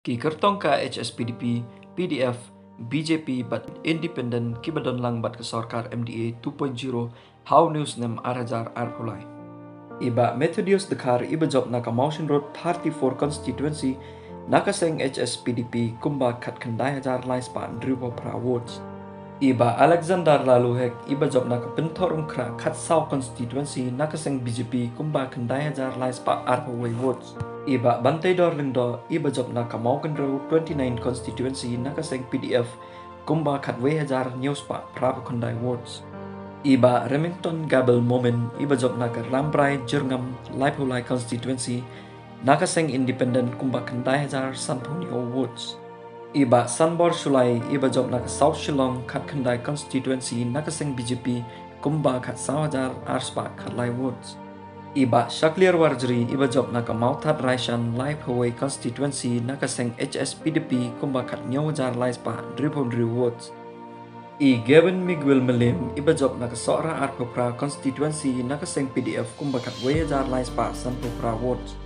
Ki kertong ka HSPDP, PDF, BJP but independent kibadon lang bat ka sarkar MDA 2.0 how news nem arajar arpulai. Iba Methodius Dekar iba job naka Mountain Road 34 constituency nakaseng HSPDP kumba kat kandai hajar lais pa dribo pra wards. Iba Alexander Laluhek iba job naka Pintorong kra kat South constituency nakaseng BJP kumba kandai hajar lais pa arpaway wards. Iba Bantay Dorlindo iba job naka Mountain Road 29 constituency nakaseng PDF kumba kat way hajar news pa prapa kandai wards. Iba Remington Gabel Moment iba job naka Rambrai Jirngam Laipulai constituency nakaseng independent kumba kandai hajar Sanpunio Woods. Iba Sanbor Sulai iba job naka South Shillong kat kandai constituency nakaseng BJP kumba kat Sawajar Arspa Katlai Woods. Iba Shakliar Warjri iba job naka Mauthat Raishan Laipaway constituency nakaseng HSPDP kumba kat Nyawajar Laispa Dripondri Woods. I Gavin Miguel Melim iba job naka Sora Arpapra constituency nakaseng PDF kumba kat Wayajar Laispa Sanpapra Woods.